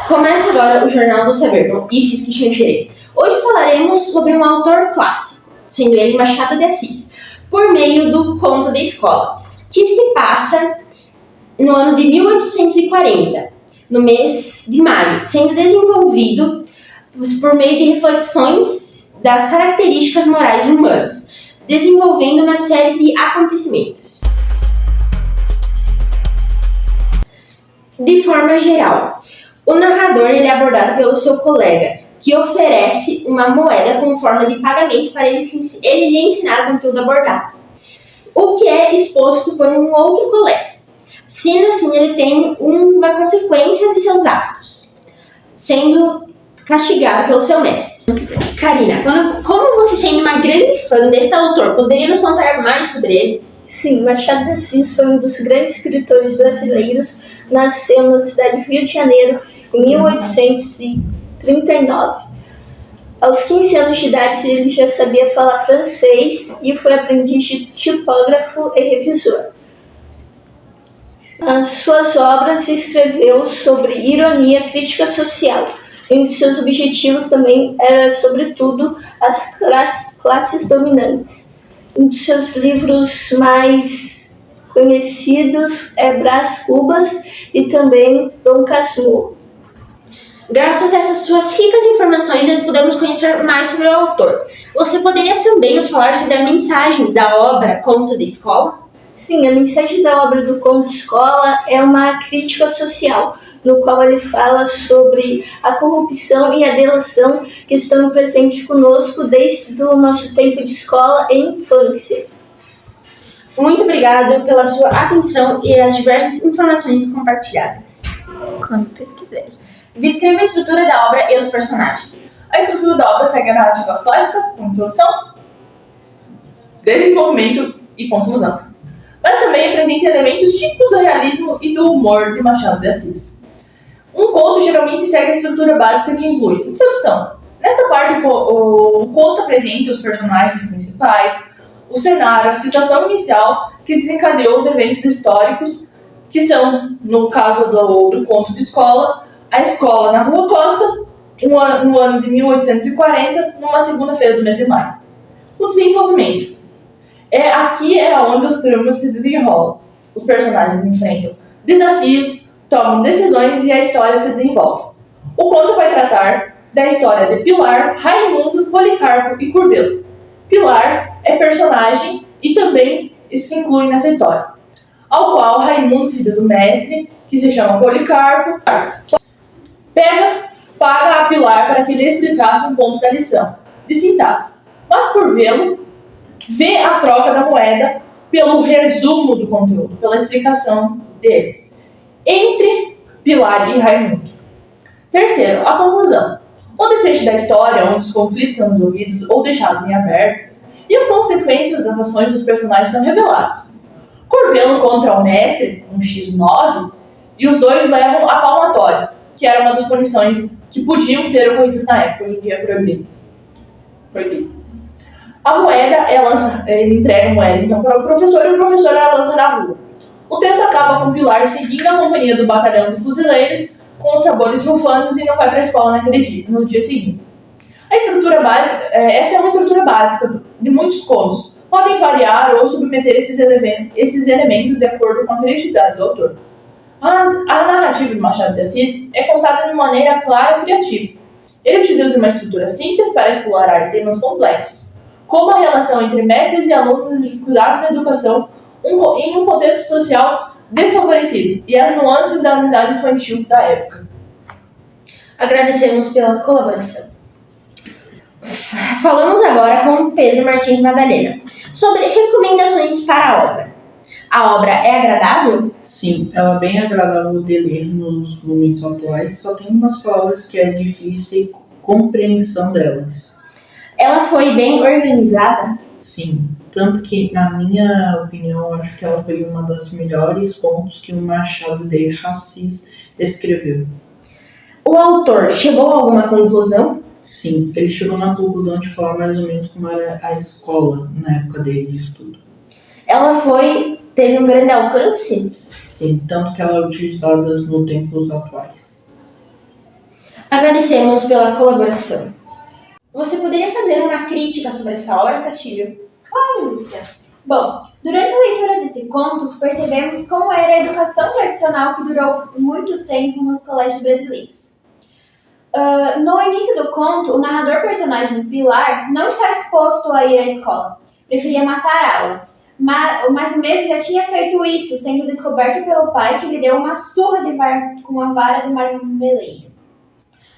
Começa agora o Jornal do Saber, no IFES que Xanxerê. Hoje falaremos sobre um autor clássico, sendo ele Machado de Assis, por meio do Conto da Escola, que se passa no ano de 1840, no mês de maio, sendo desenvolvido por meio de reflexões das características morais humanas, desenvolvendo uma série de acontecimentos. De forma geral, o narrador é abordado pelo seu colega, que oferece uma moeda como forma de pagamento para ele lhe ensinar o conteúdo abordado, o que é exposto por um outro colega. Sendo assim, ele tem uma consequência de seus atos, sendo castigado pelo seu mestre. Karina, como você sendo uma grande fã desse autor, poderia nos contar mais sobre ele? Sim, Machado de Assis foi um dos grandes escritores brasileiros. Nasceu na cidade do Rio de Janeiro em 1839. Aos 15 anos de idade, ele já sabia falar francês e foi aprendiz de tipógrafo e revisor. As suas obras escreveu sobre ironia, crítica social. Um de seus objetivos também era, sobretudo, as classes dominantes. Um dos seus livros mais conhecidos é Brás Cubas e também Dom Casmurro. Graças a essas suas ricas informações, nós podemos conhecer mais sobre o autor. Você poderia também nos falar sobre a mensagem da obra Conto da Escola? Sim, a mensagem da obra do Conto de Escola é uma crítica social, no qual ele fala sobre a corrupção e a delação que estão presentes conosco desde o nosso tempo de escola e infância. Muito obrigado pela sua atenção e as diversas informações compartilhadas. Quantas quiser. Descreva a estrutura da obra e os personagens. A estrutura da obra segue a narrativa clássica, com introdução, desenvolvimento e conclusão, mas também apresenta elementos típicos do realismo e do humor de Machado de Assis. Um conto geralmente segue a estrutura básica que inclui introdução. Nesta parte, o conto apresenta os personagens principais, o cenário, a situação inicial que desencadeou os eventos históricos, que são, no caso do conto de escola, a escola na Rua Costa, no ano de 1840, numa segunda-feira do mês de maio. O desenvolvimento. Aqui é onde os tramas se desenrolam. Os personagens enfrentam desafios, tomam decisões e a história se desenvolve. O conto vai tratar da história de Pilar, Raimundo, Policarpo e Curvelo. Pilar é personagem e também isso se inclui nessa história, ao qual Raimundo, filho do mestre, que se chama Policarpo, paga a Pilar para que ele explicasse um ponto da lição de sintaxe. Mas Curvelo vê a troca da moeda pelo resumo do conteúdo, pela explicação dele, entre Pilar e Raimundo. Terceiro, a conclusão. O desfecho da história, onde os conflitos são resolvidos ou deixados em aberto, e as consequências das ações dos personagens são reveladas. Curvelo contra o mestre, um x9, e os dois levam a palmatória, que era uma das punições que podiam ser ocorridas na época, hoje em dia é proibido. A moeda, ele entrega a moeda então para o professor e o professor a lança na rua. O texto acaba com Pilar seguindo a companhia do batalhão de fuzileiros com os tambores rufanos e não vai para a escola no dia seguinte. A estrutura básica, essa é uma estrutura básica de muitos contos. Podem variar ou submeter esses elementos de acordo com a criatividade do autor. A narrativa de Machado de Assis é contada de maneira clara e criativa. Ele utiliza uma estrutura simples para explorar temas complexos, como a relação entre mestres e alunos e as dificuldades da educação em um contexto social desfavorecido e as nuances da amizade infantil da época. Agradecemos pela colaboração. Falamos agora com Pedro Martins Madalena sobre recomendações para a obra. A obra é agradável? Sim, ela é bem agradável de ler nos momentos atuais, só tem umas palavras que é difícil a compreensão delas. Ela foi bem organizada? Sim, tanto que, na minha opinião, acho que ela foi uma das melhores contos que o Machado de Assis escreveu. O autor chegou a alguma conclusão? Sim, ele chegou na conclusão de falar mais ou menos como era a escola na época dele de estudo. Ela teve um grande alcance? Sim, tanto que ela é utilizada nos tempos atuais. Agradecemos pela colaboração. Você poderia fazer uma crítica sobre essa obra, Castilho? Claro, Lúcia. Bom, durante a leitura desse conto, percebemos como era a educação tradicional que durou muito tempo nos colégios brasileiros. No início do conto, o narrador personagem Pilar não está disposto a ir à escola. Preferia matar a aula. Mas o mesmo já tinha feito isso, sendo descoberto pelo pai que lhe deu uma surra com a vara de marmeleiro.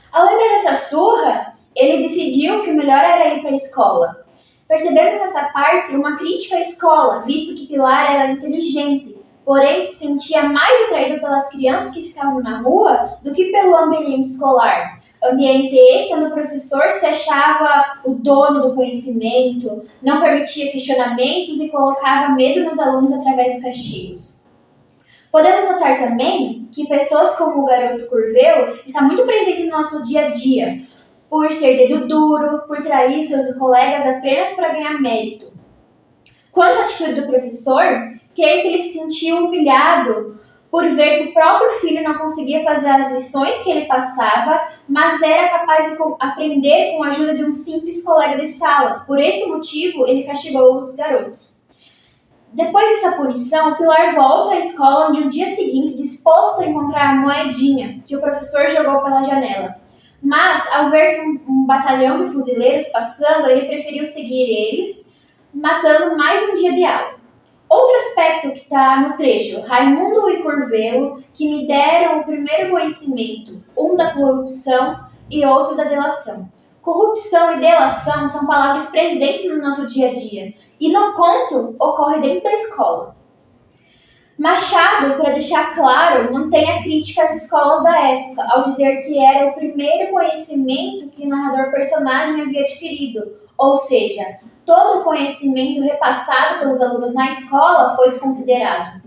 Ao lembrar dessa surra, ele decidiu que o melhor era ir para a escola. Percebemos nessa parte uma crítica à escola, visto que Pilar era inteligente, porém se sentia mais atraído pelas crianças que ficavam na rua do que pelo ambiente escolar. Ambiente este onde o professor se achava o dono do conhecimento, não permitia questionamentos e colocava medo nos alunos através de castigos. Podemos notar também que pessoas como o garoto Curvelo está muito presente no nosso dia a dia, por ser dedo duro, por trair seus colegas apenas para ganhar mérito. Quanto à atitude do professor, creio que ele se sentiu humilhado por ver que o próprio filho não conseguia fazer as lições que ele passava, mas era capaz de aprender com a ajuda de um simples colega de sala. Por esse motivo, ele castigou os garotos. Depois dessa punição, Pilar volta à escola no dia seguinte, disposto a encontrar a moedinha que o professor jogou pela janela. Mas, ao ver que um batalhão de fuzileiros passando, ele preferiu seguir eles, matando mais um dia de aula. Outro aspecto que está no trecho, Raimundo e Curvelo, que me deram o primeiro conhecimento, um da corrupção e outro da delação. Corrupção e delação são palavras presentes no nosso dia a dia, e no conto ocorre dentro da escola. Machado, para deixar claro, mantém a crítica às escolas da época, ao dizer que era o primeiro conhecimento que o narrador personagem havia adquirido, ou seja, todo o conhecimento repassado pelos alunos na escola foi desconsiderado.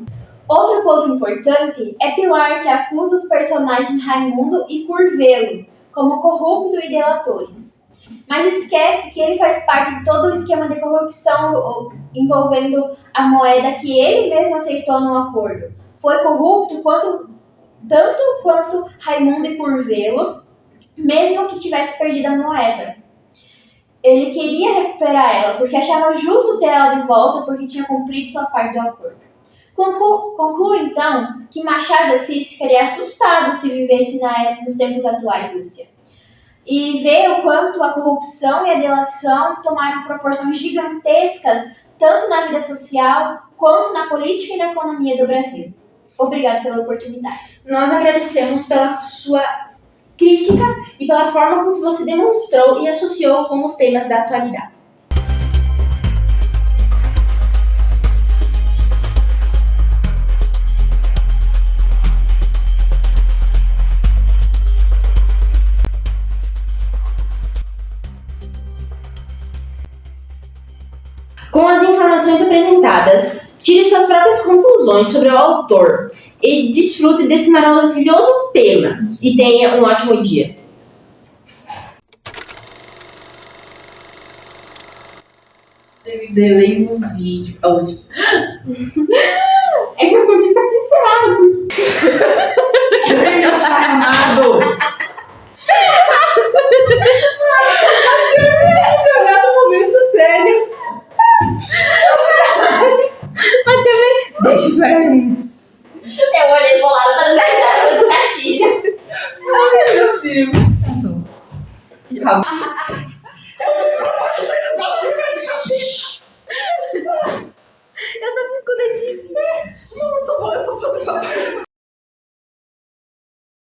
Outro ponto importante é Pilar, que acusa os personagens Raimundo e Curvelo como corrupto e delatores. Mas esquece que ele faz parte de todo o esquema de corrupção envolvendo a moeda que ele mesmo aceitou no acordo. Foi corrupto tanto quanto Raimundo e Curvelo, mesmo que tivesse perdido a moeda. Ele queria recuperar ela, porque achava justo ter ela de volta, porque tinha cumprido sua parte do acordo. Concluo, então, que Machado de Assis ficaria assustado se vivesse nos tempos atuais, Lúcia. E ver o quanto a corrupção e a delação tomaram proporções gigantescas, tanto na vida social, quanto na política e na economia do Brasil. Obrigada pela oportunidade. Nós agradecemos pela sua crítica e pela forma como você demonstrou e associou com os temas da atualidade. Com as informações apresentadas, tire suas próprias conclusões sobre o autor e desfrute desse maravilhoso tema. E tenha um ótimo dia. Delay no vídeo. É que eu consigo ficar desesperado. Deus tá amado! Se olhar no momento sério. Mas também... Deixa eu ver. Eu olhei pro lado para não dar essa coisa. Ai, meu Deus. Tá bom.